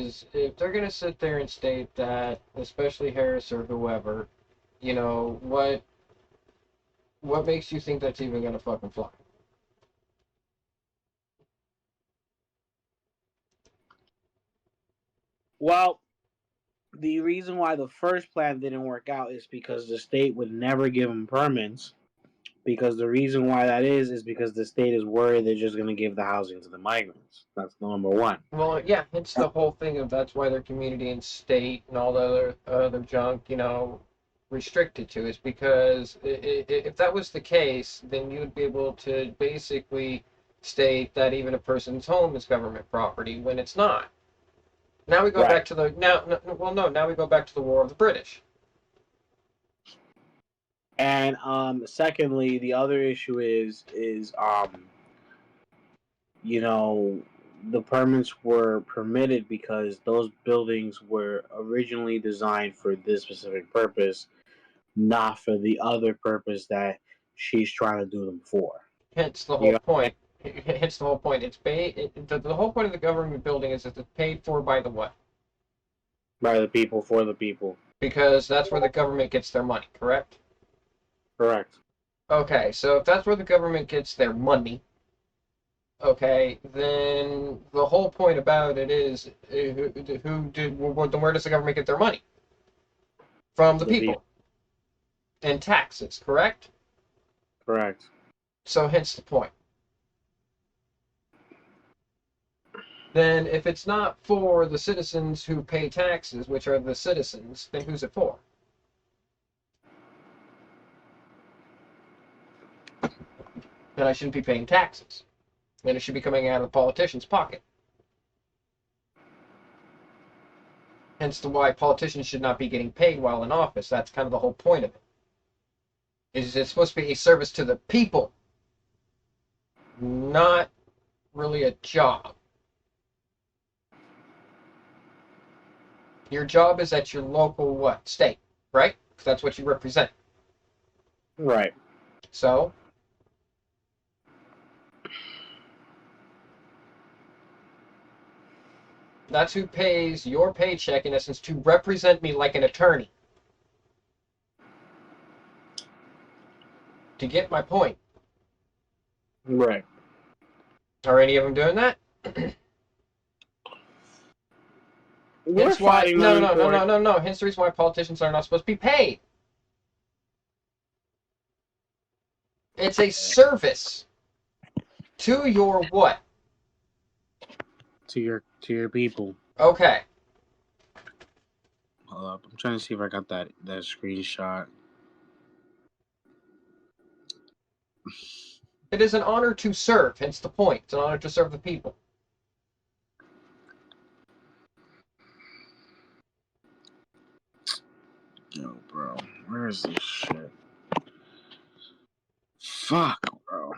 because if they're gonna sit there and state that, especially Harris or whoever, what makes you think that's even gonna fucking fly? Well, the reason why the first plan didn't work out is because the state would never give them permits. Because the reason why that is because the state is worried they're just going to give the housing to the migrants. That's number one. Well, yeah, it's the whole thing of that's why their community and state and all the other junk, restricted to is because if that was the case, then you would be able to basically state that even a person's home is government property when it's not. Now we go Right. back to the now. Well, no. Now we go back to the War of the British. And secondly, the other issue is you know the permits were permitted because those buildings were originally designed for this specific purpose, not for the other purpose that she's trying to do them for. Hence the You whole know, point. Hence the whole point. It's paid. The whole point of the government building is that it's paid for by the what? by the people for the people. Because that's where the government gets their money. Correct. Correct. Okay, so if that's where the government gets their money, okay, then the whole point about it is then where does the government get their money? From the The people. people and taxes, correct? Correct. So hence the point. Then if it's not for the citizens who pay taxes, which are the citizens, then who's it for? Then I shouldn't be paying taxes. Then it should be coming out of the politician's pocket. Hence the why politicians should not be getting paid while in office. That's kind of the whole point of it. Is it's supposed to be a service to the people, not really a job. Your job is at your local what? State, right? Because that's what you represent. Right. So that's who pays your paycheck in essence to represent me like an attorney. To get my point. Right. Are any of them doing that? We're Hence why fighting them no in no no court. no no no. Hence the reason why politicians are not supposed to be paid. It's a service to your what? To your people. Okay. Hold up. I'm trying to see if I got that screenshot. It is an honor to serve, hence the point. It's an honor to serve the people. Yo, bro. Where is this shit? Fuck, bro. Let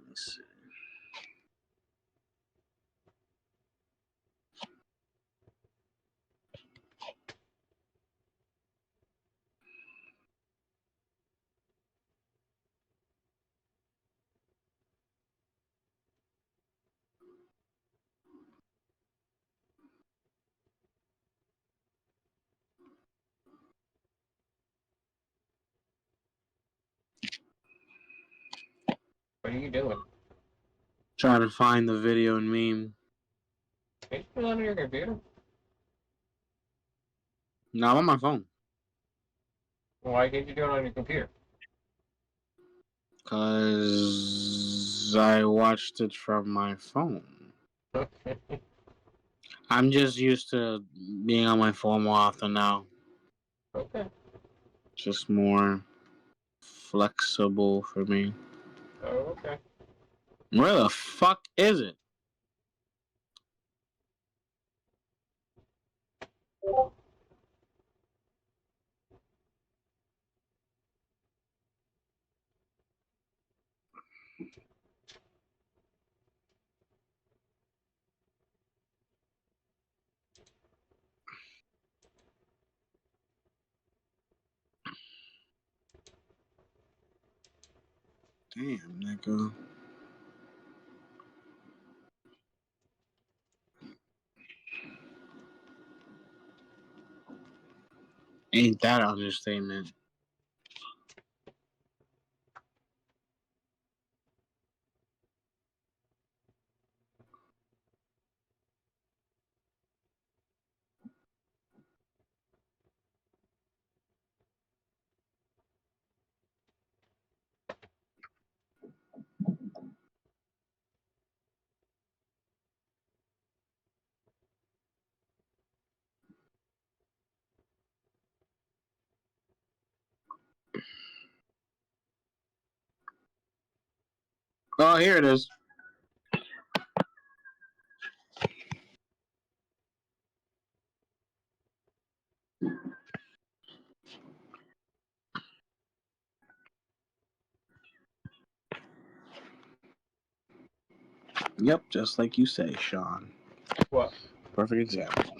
me see. What are you doing? Trying to find the video and meme. Can you do that on your computer? No, I'm on my phone. Why can't you do it on your computer? Because I watched it from my phone. Okay. I'm just used to being on my phone more often now. Okay. Just more flexible for me. Oh, okay. Where the fuck is it? Damn, nigga. Ain't that an understatement? Oh, here it is. Yep, just like you say, Sean. What? Perfect example.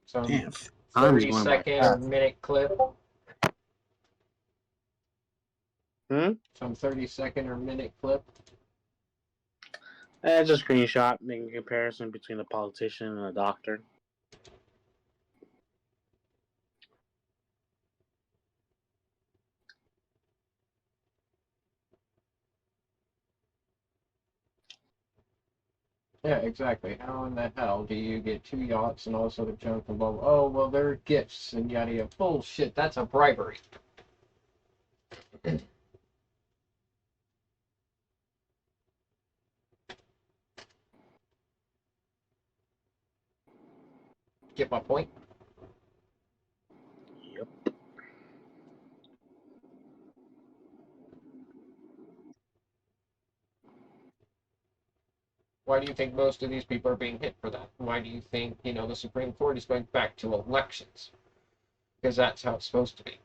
Some Damn, time is 30 going by second or fast. minute clip. Hmm? Some 30-second or minute clip. It's a screenshot making a comparison between a politician and a doctor. Yeah, exactly. How in the hell do you get 2 yachts and all sort of junk and blah, blah? Oh, well, they're gifts and yada yada. Bullshit. That's a bribery. Get my point? Yep. Why do you think most of these people are being hit for that? Why do you think, the Supreme Court is going back to elections? Because that's how it's supposed to be.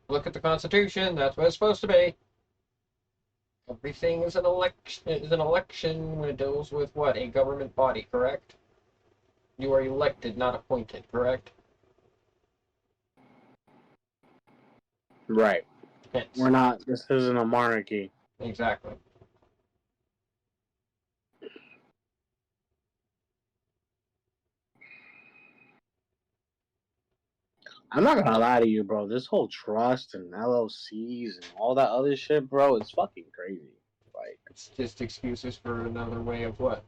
Look at the Constitution. That's what it's supposed to be. Everything is an election when it deals with what? A government body, correct? You are elected, not appointed, correct? Right. Hence. We're not. This isn't a monarchy. Exactly. I'm not gonna lie to you, bro. This whole trust and LLCs and all that other shit, bro, it's fucking crazy. Like It's just excuses for another way of what?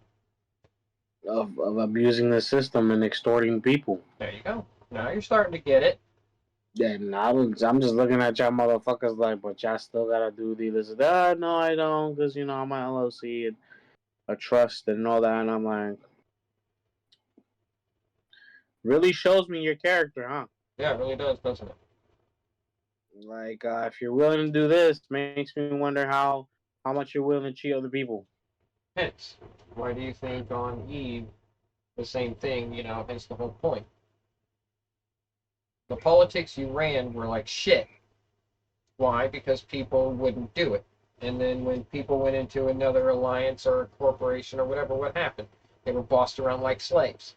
of abusing the system and extorting people. There you go. Now you're starting to get it. And I'm just looking at y'all motherfuckers like, but y'all still gotta do the this. No, I don't, because I'm an LLC and a trust and all that. And I'm like, really shows me your character, huh? Yeah, it really does, doesn't it? Like, if you're willing to do this, makes me wonder how much you're willing to cheat other people. Hence, why do you think on Eve the same thing, hence the whole point? The politics you ran were like shit. Why? Because people wouldn't do it. And then when people went into another alliance or a corporation or whatever, what happened? They were bossed around like slaves.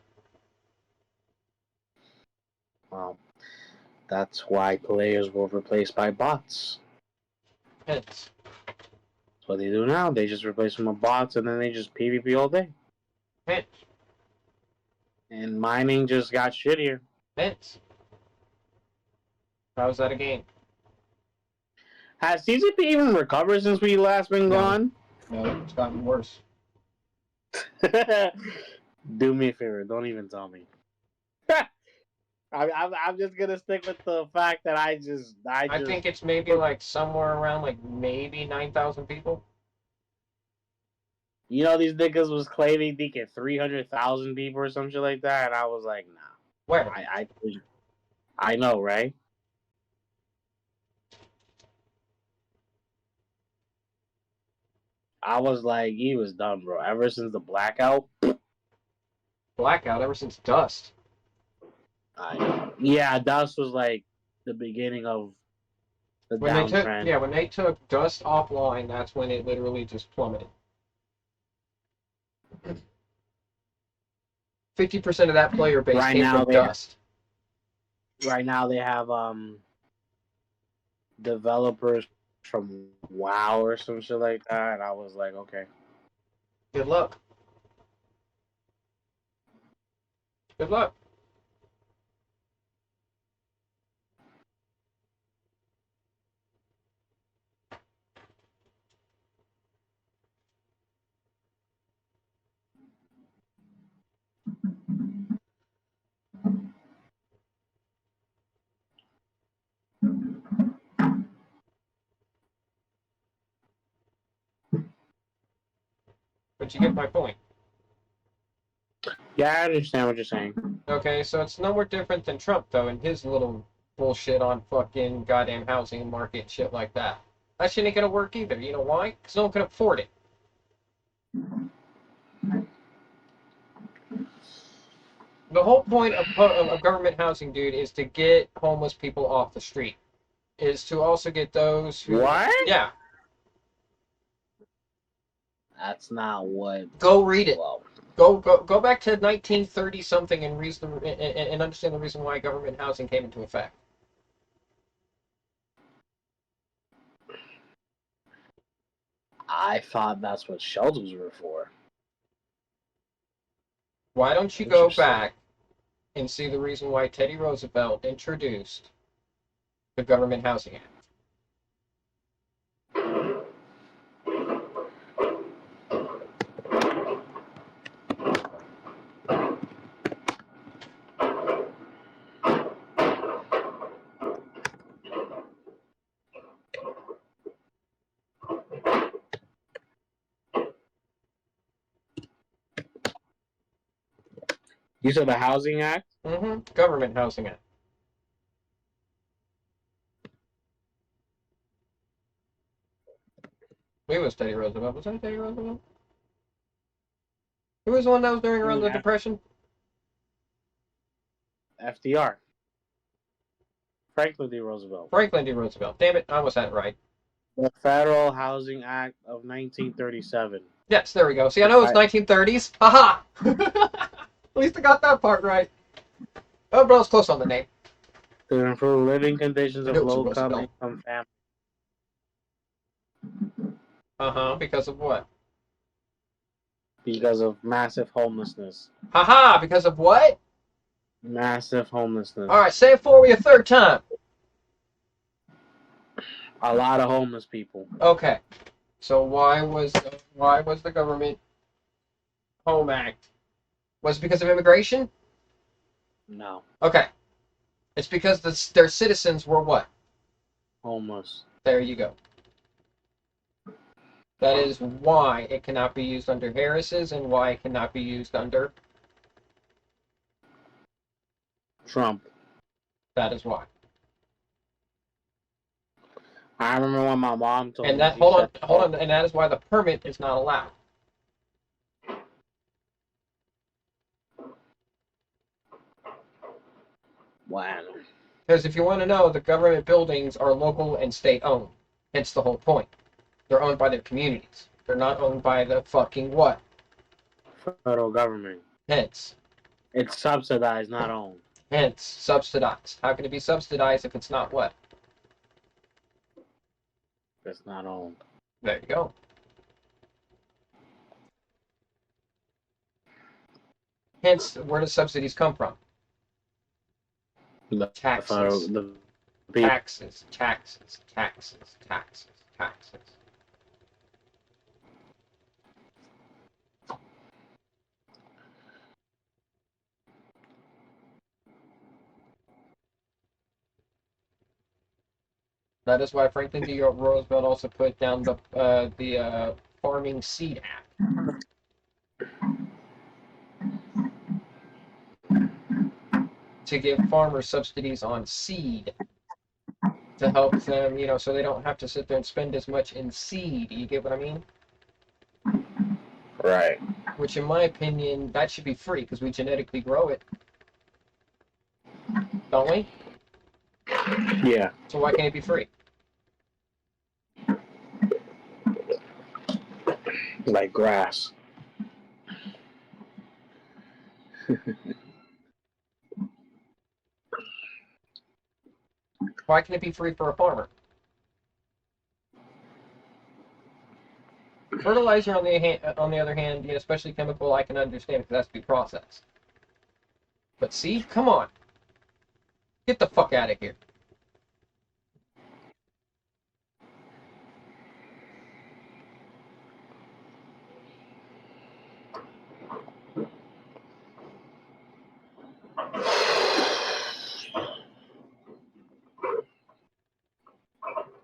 Well, that's why players were replaced by bots. Hence. That's what they do now. They just replace them with bots and then they just PvP all day. Hence. And mining just got shittier. Hence. How's that a game? Has TCP even recovered since we last been No. gone? No, it's gotten worse. Do me a favor. Don't even tell me. I'm just gonna stick with the fact that I think it's maybe like somewhere around like maybe 9,000 people. these niggas was claiming they get 300,000 people or some shit like that, and I was like, nah. Where? I know, right? I was like, he was done, bro. Ever since the blackout. Blackout ever since Dust. Yeah, Dust was like the beginning of the downtrend. When they took Dust offline, that's when it literally just plummeted. 50% of that player base Right came now from they dust. right now they have developers from WoW or some shit like that, and I was like, okay. Good luck. Good luck. But you get my point. Yeah, I understand what you're saying. Okay, so it's no more different than Trump, though, and his little bullshit on fucking goddamn housing market and shit like that. That shit ain't gonna work either. You know why? Because no one can afford it. The whole point of government housing, dude, is to get homeless people off the street. Is to also get those who, What? yeah, That's not what. go read it. Well, Go back to 1930 something and reason and understand the reason why government housing came into effect. I thought that's what shelters were for. Why don't you go Interesting. back and see the reason why Teddy Roosevelt introduced the Government Housing Act? You said the Housing Act? Government Housing Act. Who was Teddy Roosevelt? Was that Teddy Roosevelt? Who was the one that was during around the Depression? FDR. Franklin D. Roosevelt. Franklin D. Roosevelt. Damn it, I almost had it right. The Federal Housing Act of 1937. Yes, there we go. See, I know it's 1930s. Haha! At least I got that part right. Oh, but I was close on the name. To improve living conditions of It was low-income Roosevelt. families. Because of what? Because of massive homelessness. Haha, because of what? Massive homelessness. Alright, say it for me a third time. A lot of homeless people. Okay. So why was the government home act? Was it because of immigration? No. Okay. It's because their citizens were what? Homeless. There you go. That is why it cannot be used under Harris's and why it cannot be used under Trump. That is why. I remember when my mom told And me. that hold on, and that is why the permit is not allowed. Wow. Because if you want to know, the government buildings are local and state owned. Hence the whole point. They're owned by their communities. They're not owned by the fucking what? Federal government. Hence. It's subsidized, not owned. Hence, subsidized. How can it be subsidized if it's not what? It's not owned. There you go. Hence, where do subsidies come from? Taxes. Taxes, taxes, taxes, taxes, taxes. That is why Franklin D. Roosevelt also put down the Farming Seed Act. To give farmers subsidies on seed to help them, so they don't have to sit there and spend as much in seed. You get what I mean? Right. Which, in my opinion, that should be free because we genetically grow it. Don't we? Yeah. So why can't it be free? Like grass. Why can it be free for a farmer? Fertilizer, on the other hand, you know, especially chemical, I can understand because it has to be processed. But seed, come on, get the fuck out of here.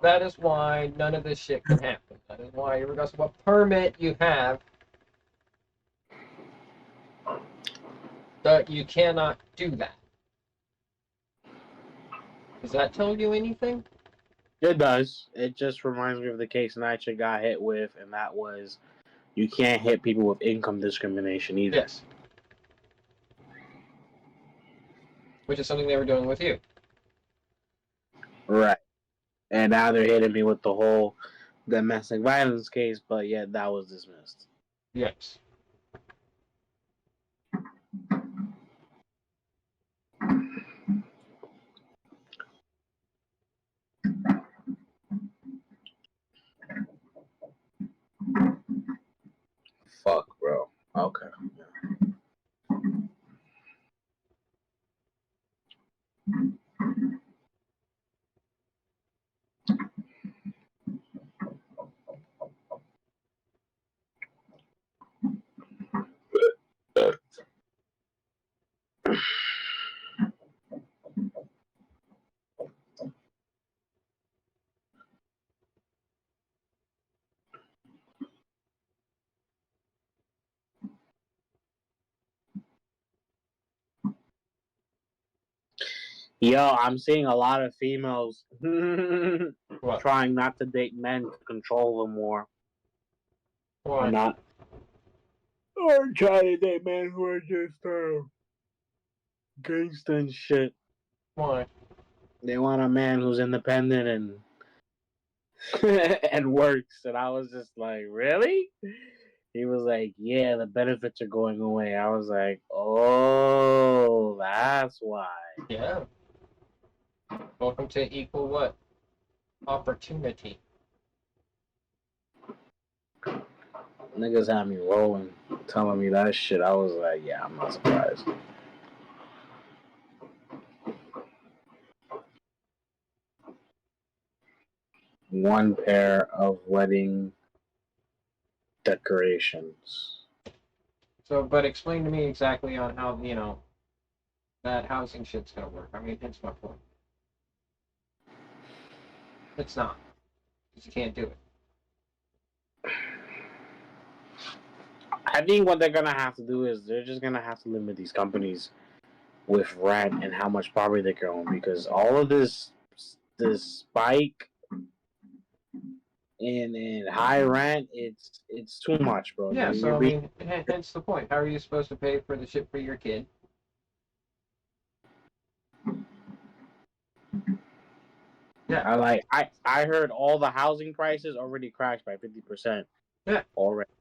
That is why none of this shit can happen. That is why, regardless of what permit you have, that you cannot do that. Does that tell you anything? It does. It just reminds me of the case Nitro got hit with, and that was you can't hit people with income discrimination either. Yes. Which is something they were doing with you. Right. And now they're hitting me with the whole domestic violence case, but yet that was dismissed. Yes. Fuck, bro. Okay. Yo, I'm seeing a lot of females What? trying not to date men to control them more. Or Why? not. Or trying to date men who are just gangsta and shit. Why? They want a man who's independent and and works. And I was just like, really? He was like, yeah, the benefits are going away. I was like, oh, that's why. Yeah. Welcome to equal what? Opportunity. Niggas had me rolling, telling me that shit. I was like, yeah, I'm not surprised. One pair of wedding decorations. So, but explain to me exactly on how, you know, that housing shit's gonna work. I mean, it's my point. It's not. Because you can't do it. I think what they're gonna have to do is they're just gonna have to limit these companies with rent and how much property they can own, because all of this spike in high rent, it's too much, bro. Yeah, so You're I being mean, hence the point. How are you supposed to pay for the shit for your kid? Yeah, I heard all the housing prices already crashed by 50% yeah, already.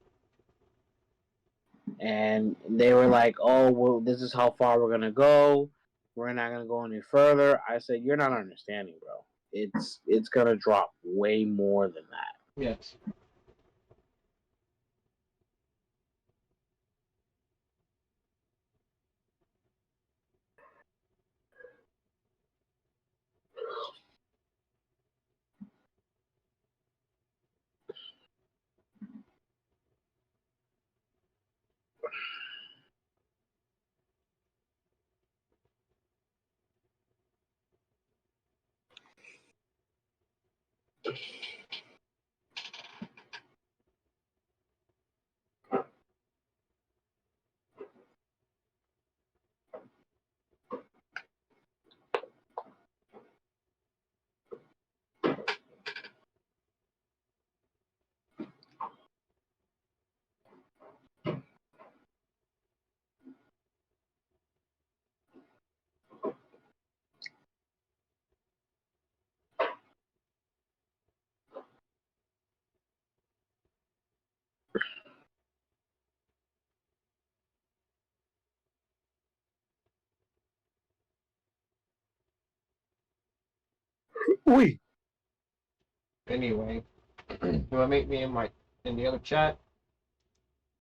And they were like, "Oh, well, this is how far we're gonna go. We're not gonna go any further." I said, "You're not understanding, bro. It's gonna drop way more than that." yes. Oui. Anyway, you want to meet me in the other chat?